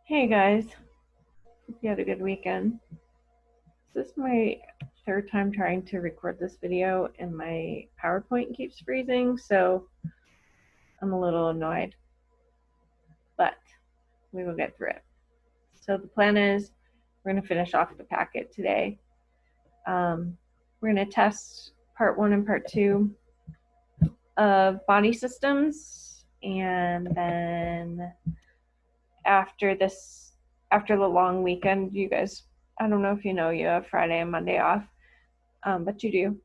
Hey guys, hope you had a good weekend. This is my third time trying to record this video and my PowerPoint keeps freezing, so I'm a little annoyed, but we will get through it. So the plan is we're going to finish off the packet today. We're going to test part 1 and part 2 of body systems, and then after the long weekend, you guys, I don't know if you know, you have Friday and Monday off. But you do.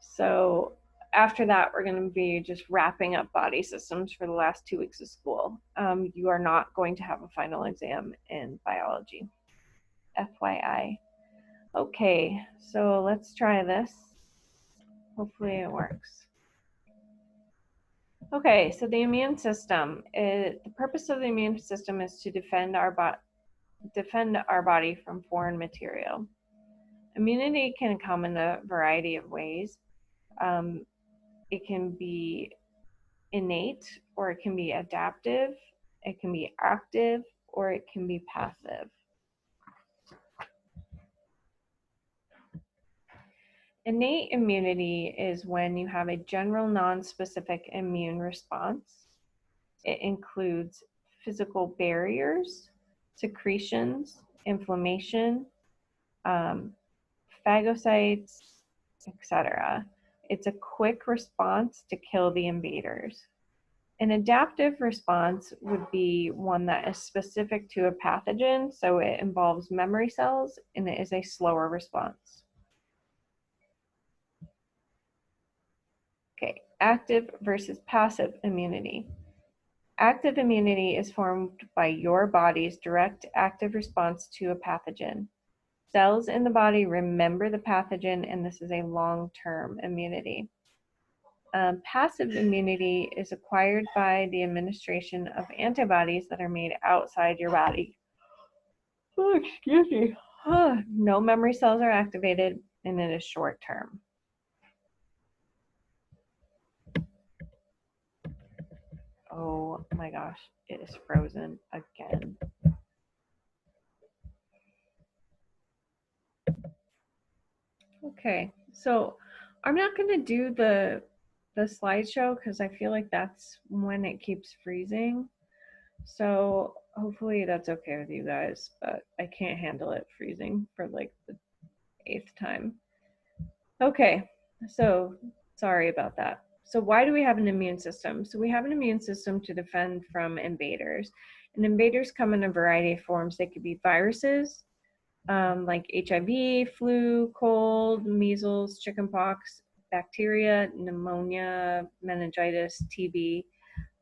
So after that, we're going to be just wrapping up body systems for the last 2 weeks of school. You are not going to have a final exam in biology, FYI. Okay, so let's try this. Hopefully it works. Okay, so the immune system. The purpose of the immune system is to defend our body from foreign material. Immunity can come in a variety of ways. It can be innate, or it can be adaptive, it can be active, or it can be passive. Innate immunity is when you have a general non-specific immune response. It includes physical barriers, secretions, inflammation, phagocytes, etc. It's a quick response to kill the invaders. An adaptive response would be one that is specific to a pathogen, so it involves memory cells and it is a slower response. Okay, active versus passive immunity. Active immunity is formed by your body's direct active response to a pathogen. Cells in the body remember the pathogen, and this is a long-term immunity. Passive immunity is acquired by the administration of antibodies that are made outside your body. Oh, excuse me. No memory cells are activated, and it is short term. Oh my gosh, it is frozen again. Okay, so I'm not going to do the slideshow because I feel like that's when it keeps freezing. So hopefully that's okay with you guys, but I can't handle it freezing for like the 8th time. Okay, so sorry about that. So why do we have an immune system? So we have an immune system to defend from invaders. And invaders come in a variety of forms. They could be viruses, like HIV, flu, cold, measles, chickenpox, bacteria, pneumonia, meningitis, TB,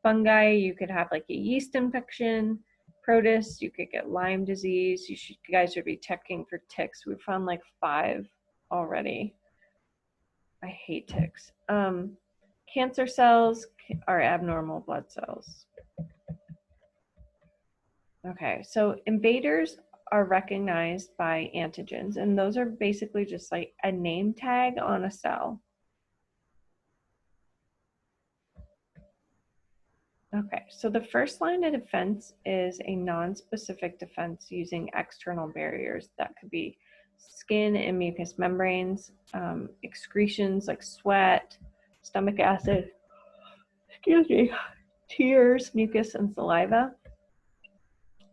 fungi. You could have like a yeast infection, protists. You could get Lyme disease. You guys should be checking for ticks. We found like 5 already. I hate ticks. Cancer cells are abnormal blood cells. Okay, so invaders are recognized by antigens, and those are basically just like a name tag on a cell. Okay, so the first line of defense is a non-specific defense using external barriers. That could be skin and mucous membranes, excretions like sweat, stomach acid, excuse me, tears, mucus, and saliva.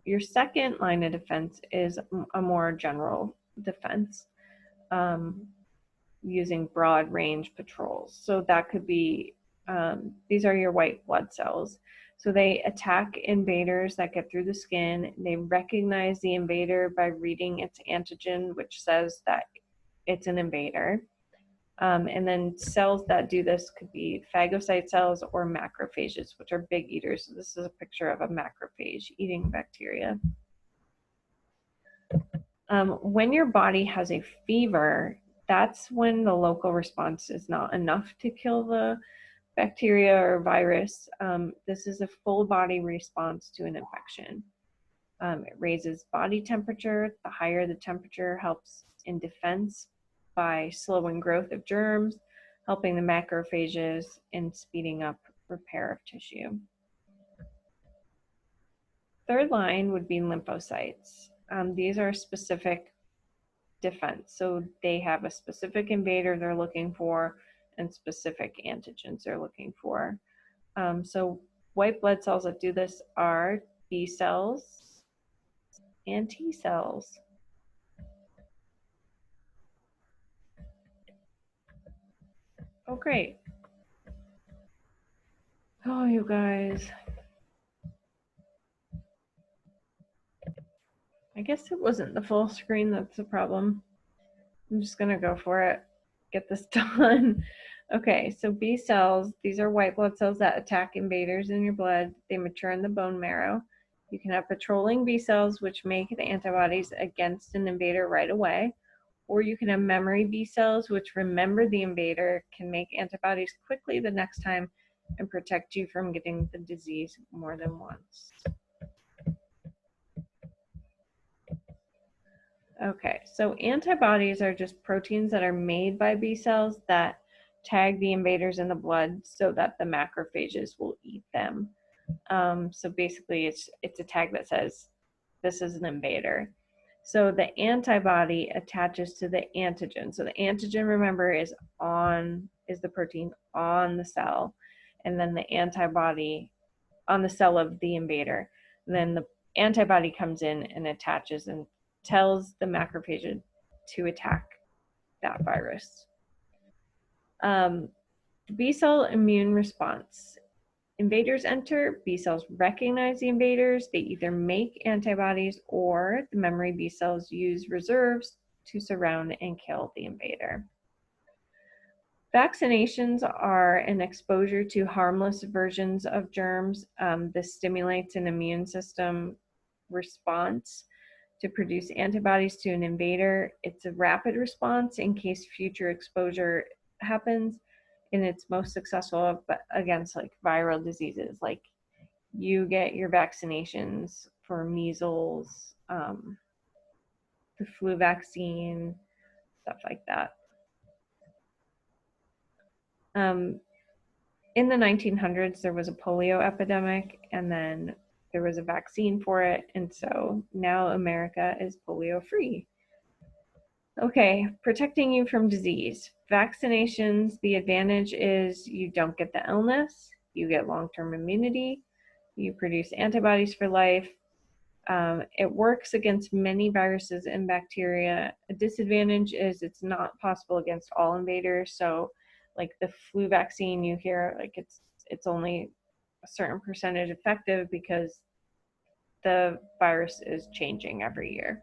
Your second line of defense is a more general defense, using broad range patrols. So that could be, these are your white blood cells. So they attack invaders that get through the skin. They recognize the invader by reading its antigen, which says that it's an invader. And then cells that do this could be phagocyte cells or macrophages, which are big eaters. So this is a picture of a macrophage eating bacteria. When your body has a fever, that's when the local response is not enough to kill the bacteria or virus. This is a full body response to an infection. It raises body temperature. The higher the temperature helps in defense by slowing growth of germs, helping the macrophages, and speeding up repair of tissue. third line would be lymphocytes. These are specific defense. So they have a specific invader they're looking for and specific antigens they're looking for. So white blood cells that do this are B cells and T cells. Oh, great. Oh, you guys. I guess it wasn't the full screen that's the problem. I'm just going to go for it. Get this done. Okay, so B cells, these are white blood cells that attack invaders in your blood. They mature in the bone marrow. You can have patrolling B cells, which make the antibodies against an invader right away. Or you can have memory B cells, which remember the invader, can make antibodies quickly the next time and protect you from getting the disease more than once. Okay, so antibodies are just proteins that are made by B cells that tag the invaders in the blood so that the macrophages will eat them. So basically it's a tag that says this is an invader. So the antibody attaches to the antigen. So the antigen, remember, is the protein on the cell, and then the antibody on the cell of the invader. And then the antibody comes in and attaches and tells the macrophage to attack that virus. B cell immune response. Invaders enter, B cells recognize the invaders, they either make antibodies or the memory B cells use reserves to surround and kill the invader. Vaccinations are an exposure to harmless versions of germs. This stimulates an immune system response to produce antibodies to an invader. It's a rapid response in case future exposure happens, and it's most successful against like viral diseases. Like you get your vaccinations for measles, the flu vaccine, stuff like that. In the 1900s, there was a polio epidemic, and then there was a vaccine for it, and so now America is polio free. Okay, protecting you from disease. Vaccinations, the advantage is you don't get the illness, you get long-term immunity, you produce antibodies for life. It works against many viruses and bacteria. A disadvantage is it's not possible against all invaders. So like the flu vaccine, you hear like it's only a certain percentage effective because the virus is changing every year.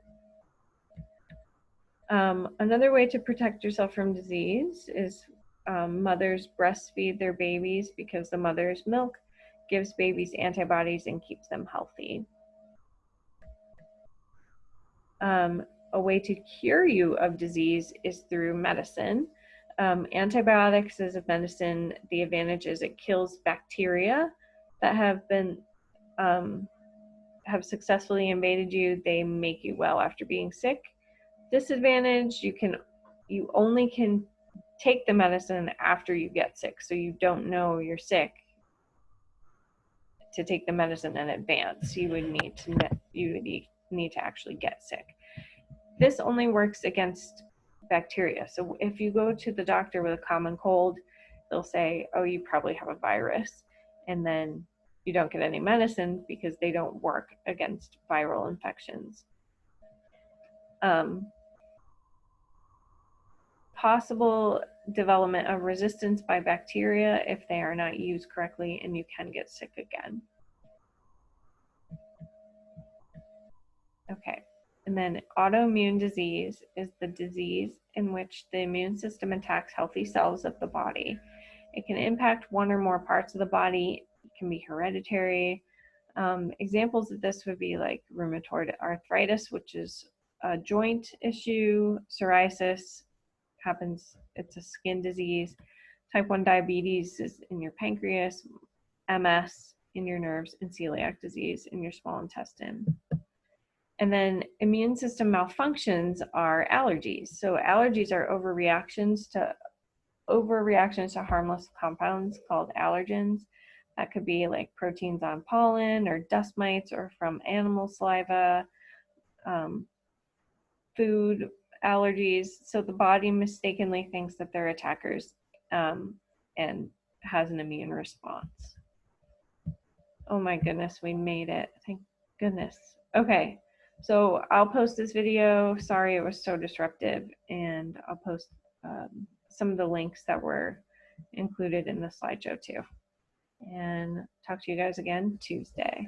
Another way to protect yourself from disease is mothers breastfeed their babies because the mother's milk gives babies antibodies and keeps them healthy. A way to cure you of disease is through medicine. Antibiotics as a medicine, the advantage is it kills bacteria that have successfully invaded you. They make you well after being sick. Disadvantage, you only can take the medicine after you get sick, so you don't know you're sick to take the medicine in advance. You would need to actually get sick. This only works against bacteria. So if you go to the doctor with a common cold, they'll say, oh, you probably have a virus, and then you don't get any medicine because they don't work against viral infections. Possible development of resistance by bacteria if they are not used correctly, and you can get sick again. Okay, and then autoimmune disease is the disease in which the immune system attacks healthy cells of the body. It can impact one or more parts of the body. It can be hereditary. Examples of this would be like rheumatoid arthritis, which is a joint issue. Psoriasis happens, it's a skin disease. Type 1 diabetes is in your pancreas, MS in your nerves, and celiac disease in your small intestine. And then immune system malfunctions are allergies. So allergies are overreactions to harmless compounds called allergens. That could be like proteins on pollen or dust mites or from animal saliva, food allergies. So the body mistakenly thinks that they're attackers and has an immune response. Oh my goodness, we made it. Thank goodness. Okay, so I'll post this video. Sorry it was so disruptive, and I'll post some of the links that were included in the slideshow too. And talk to you guys again Tuesday.